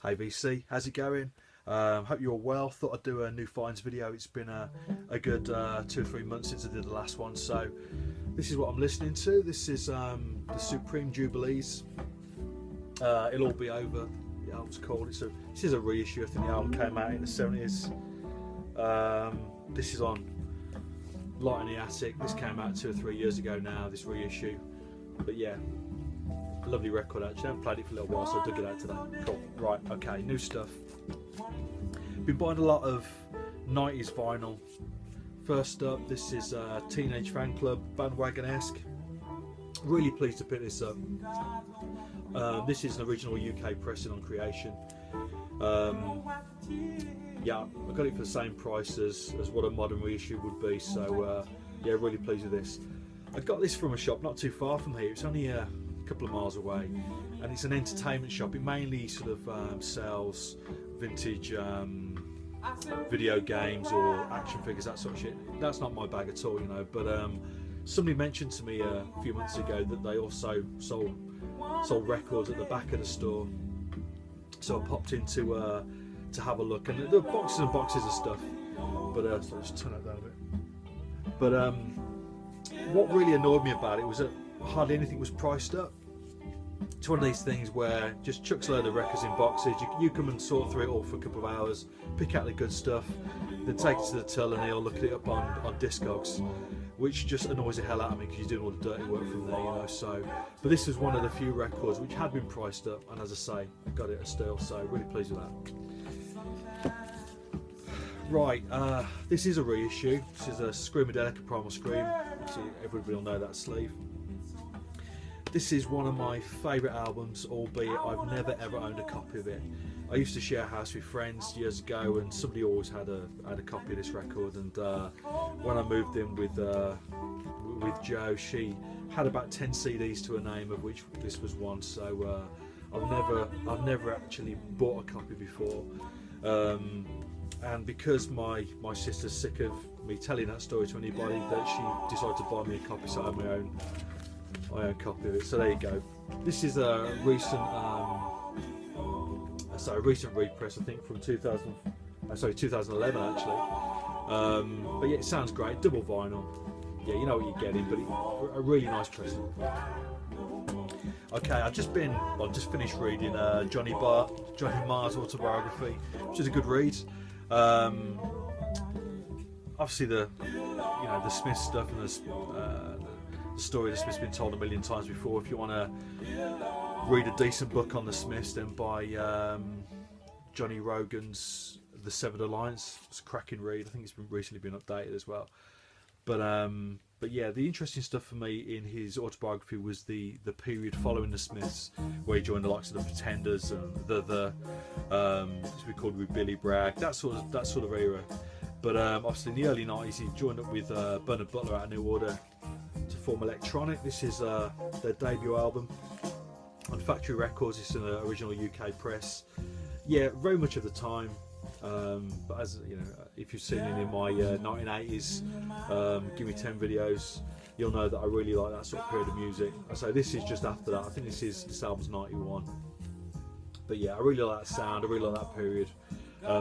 Hey VC, how's it going? Hope you're well. Thought I'd do a new finds video. It's been a good 2 or 3 months since I did the last one, so this is what I'm listening to. This is the Supreme Jubilees. It'll all be over. The album's called. This is a reissue. I think the album came out in the 70s. This is on Light in the Attic. This came out 2 or 3 years ago now, this reissue. But yeah, lovely record actually. I haven't played it for a little while, so I dug it out today. Cool. Right, okay, new stuff. Been buying a lot of 90s vinyl. First up, this is Teenage Fanclub, bandwagon-esque. Really pleased to pick this up. This is an original UK pressing on Creation. Yeah, I got it for the same price as what a modern reissue would be, so yeah, really pleased with this. I got this from a shop not too far from here. It's only a couple of miles away, and it's an entertainment shop. It mainly sort of sells vintage video games or action figures, that sort of shit. That's not my bag at all, you know, but somebody mentioned to me a few months ago that they also sold records at the back of the store, so I popped in to have a look, and there were boxes and boxes of stuff, but so I'll just turn that down a bit. But what really annoyed me about it was that hardly anything was priced up. It's one of these things where just chucks a load of records in boxes. You come and sort through it all for a couple of hours, pick out the good stuff, then take it to the till and they'll look at it up on Discogs, which just annoys the hell out of me because you're doing all the dirty work from there, you know. So, but this was one of the few records which had been priced up, and as I say, I got it at a steal, so really pleased with that. Right, this is a reissue. This is a Screamadelica Primal Scream. See, everybody will know that sleeve. This is one of my favourite albums, albeit I've never ever owned a copy of it. I used to share a house with friends years ago, and somebody always had a copy of this record. And when I moved in with Jo, she had about 10 CDs to her name, of which this was one. So I've never actually bought a copy before. And because my sister's sick of me telling that story to anybody, that she decided to buy me a copy, so I have my own copy of it. So there you go. This is a recent repress, I think from 2011 actually. But yeah, it sounds great. Double vinyl. Yeah, you know what you're getting, but a really nice present. Okay, I've just finished reading Johnny Marr's autobiography, which is a good read. Obviously the Smiths stuff and the story of the Smiths has been told a million times before. If you want to read a decent book on the Smiths, then buy Johnny Rogan's The Severed Alliance. It's a cracking read. I think it's recently been updated as well. But yeah, the interesting stuff for me in his autobiography was the period following the Smiths, where he joined the likes of the Pretenders and the as we called with Billy Bragg, that sort of era. But obviously in the early 90s, he joined up with Bernard Butler out of New Order to form Electronic. This is their debut album on Factory Records. It's an original UK press. Yeah, very much of the time. But as you know, if you've seen any of my 1980s Give Me 10 videos, you'll know that I really like that sort of period of music. So this is just after that. I think this album's 91. But yeah, I really like that sound. I really like that period.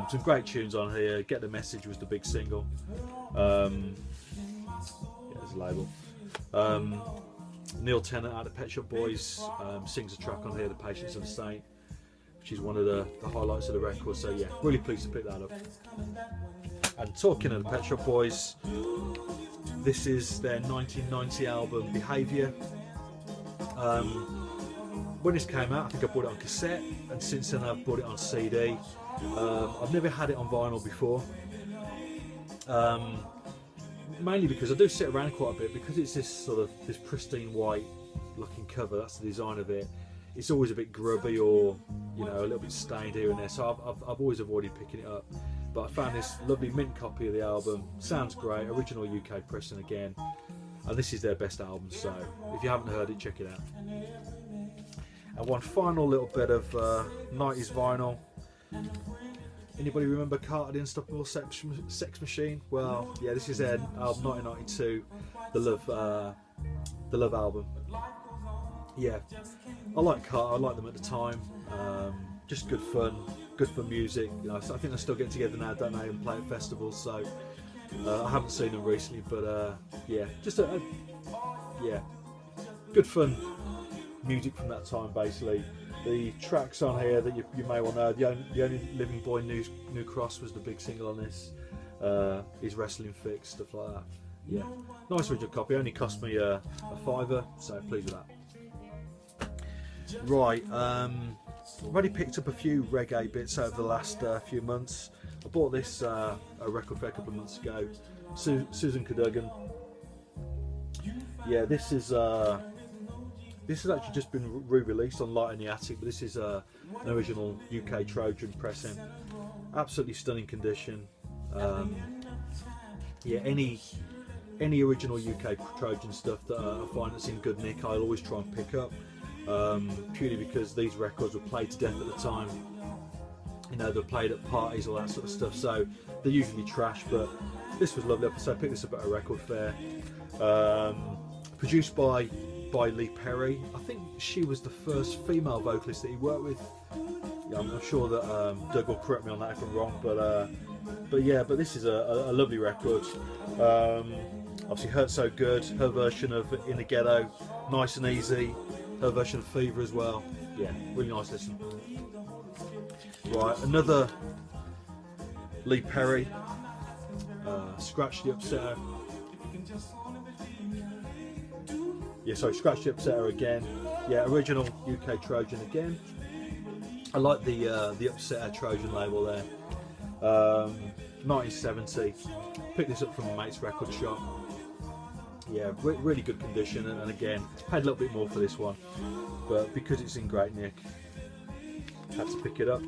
Some great tunes on here. Get the Message was the big single. Yeah, there's a label. Neil Tennant out of Pet Shop Boys sings a track on here, The Patience of the Saint, which is one of the highlights of the record. So yeah, really pleased to pick that up. And talking of the Pet Shop Boys, this is their 1990 album Behaviour. When this came out, I think I bought it on cassette, and since then I've bought it on CD. I've never had it on vinyl before, mainly because I do sit around quite a bit, because it's this pristine white looking cover. That's the design of it. It's always a bit grubby or, you know, a little bit stained here and there, so I've always avoided picking it up. But I found this lovely mint copy of the album. Sounds great, original UK pressing again, and this is their best album, so if you haven't heard it, check it out. And one final little bit of 90s vinyl. Anybody remember Carter the Unstoppable Sex Machine? Well, yeah, this is their album 1992, the Love album. Yeah, I like Carter, I liked them at the time. just good fun music. You know, I think they're still getting together now, don't they, and play at festivals. So I haven't seen them recently, but yeah, just yeah, good fun music from that time. Basically, the tracks on here that you may well know, the only Living Boy New Cross was the big single on this. His Wrestling Fix, stuff like that. Yeah, nice original copy. Only cost me a £5, so pleased with that. Right, I've already picked up a few reggae bits over the last few months. I bought this a record fair a couple of months ago. Susan Cadogan. Yeah, this has actually just been re-released on Light in the Attic, but this is an original UK Trojan pressing. Absolutely stunning condition. Yeah, any original UK Trojan stuff that I find that's in good nick, I'll always try and pick up. Purely because these records were played to death at the time. You know, they're played at parties, all that sort of stuff, so they're usually trash, but this was lovely. So I picked this up at a record fair. Produced by Lee Perry. I think she was the first female vocalist that he worked with. Yeah, I'm sure that Doug will correct me on that if I'm wrong, but yeah, but this is a lovely record. Obviously Hurt So Good, her version of In the Ghetto, nice and easy, her version of Fever as well. Yeah, really nice listen. Right, another Lee Perry, Scratch the Upsetter. Yeah, sorry, Scratch the Upsetter again. Yeah, original UK Trojan again. I like the Upsetter Trojan label there. 1970. Picked this up from a mate's record shop. Yeah, really good condition, and again, paid a little bit more for this one, but because it's in great nick, had to pick it up.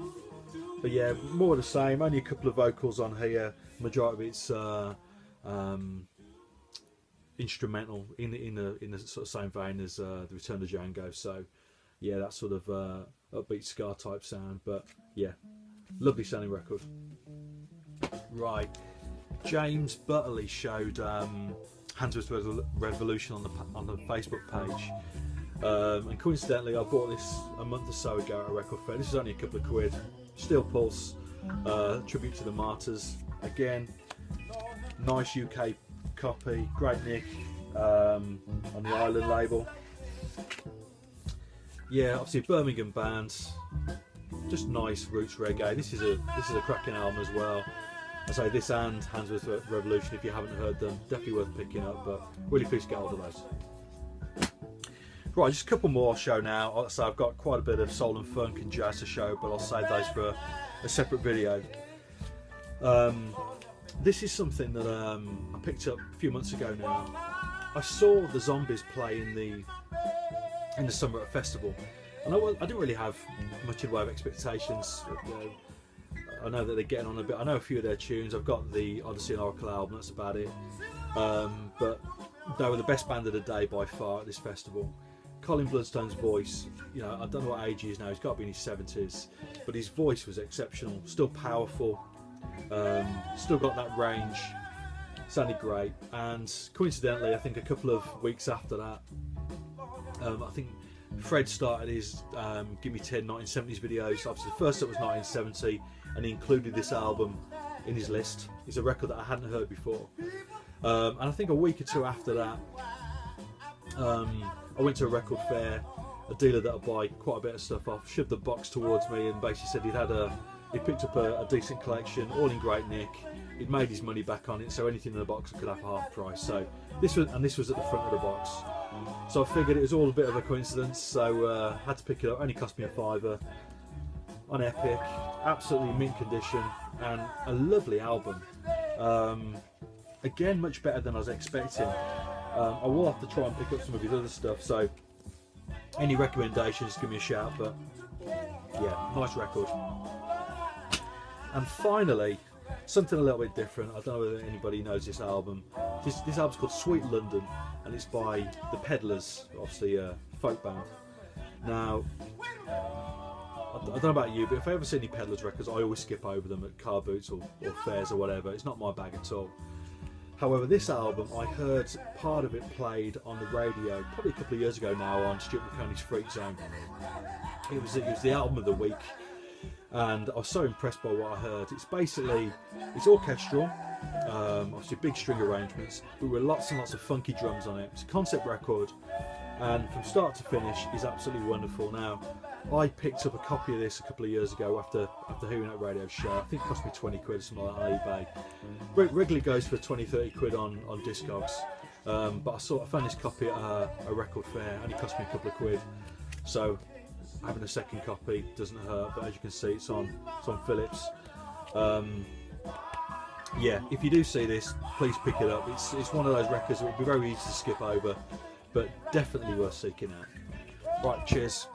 But yeah, more of the same. Only a couple of vocals on here. Majority of it's instrumental in the sort of same vein as the Return to Django. So yeah, that sort of upbeat ska type sound. But yeah, lovely sounding record. Right, James Butterley showed Handsworth Revolution on the Facebook page, and coincidentally I bought this a month or so ago at a record fair. This is only a couple of quid. Steel Pulse, tribute to the Martyrs. Again, nice UK copy, great nick, on the Island label. Yeah, obviously Birmingham bands, just nice roots reggae. This is a cracking album as well. I say this and Handsworth Revolution, if you haven't heard them, definitely worth picking up, but really pleased to get hold of those. Right, just a couple more I'll show now. So I've got quite a bit of soul and funk and jazz to show, but I'll save those for a separate video. This is something that I picked up a few months ago now. I saw the Zombies play in the summer at a festival, and I didn't really have much in the way of expectations. You know, I know that they're getting on a bit. I know a few of their tunes. I've got the Odyssey and Oracle album, that's about it. But they were the best band of the day by far at this festival. Colin Bloodstone's voice, you know, I don't know what age he is now, he's got to be in his 70s, but his voice was exceptional, still powerful, still got that range, sounded great. And coincidentally, I think a couple of weeks after that, I think Fred started his Give Me 10 1970s videos. Obviously the first up was 1970, and he included this album in his list. It's a record that I hadn't heard before, and I think a week or two after that, I went to a record fair. A dealer that I buy quite a bit of stuff off shoved the box towards me and basically said he'd picked up a decent collection, all in great nick. He'd made his money back on it, so anything in the box I could have half price. So this was at the front of the box. So I figured it was all a bit of a coincidence, so had to pick it up. Only cost me a £5 on Epic. Absolutely mint condition and a lovely album. Again, much better than I was expecting. I will have to try and pick up some of his other stuff, so any recommendations, give me a shout. But yeah, nice record. And finally, something a little bit different. I don't know whether anybody knows this album. This album's called Sweet London, and it's by the Peddlers, obviously a folk band. Now, I don't know about you, but if I ever see any Peddlers records, I always skip over them at car boots or fairs or whatever. It's not my bag at all. However, this album, I heard part of it played on the radio probably a couple of years ago now on Stuart McConey's Freak Zone. It was the album of the week. and I was so impressed by what I heard. It's orchestral, obviously big string arrangements, but with lots and lots of funky drums on it. It's a concept record, and from start to finish is absolutely wonderful. Now, I picked up a copy of this a couple of years ago after hearing that radio show. I think it cost me 20 quid, something like that, on eBay. Regularly goes for 20-30 quid on Discogs, but I found this copy at a record fair, and it cost me a couple of quid. So having a second copy doesn't hurt, but as you can see, it's on Philips. Yeah, if you do see this, please pick it up. It's one of those records that would be very easy to skip over, but definitely worth seeking out. Right, cheers.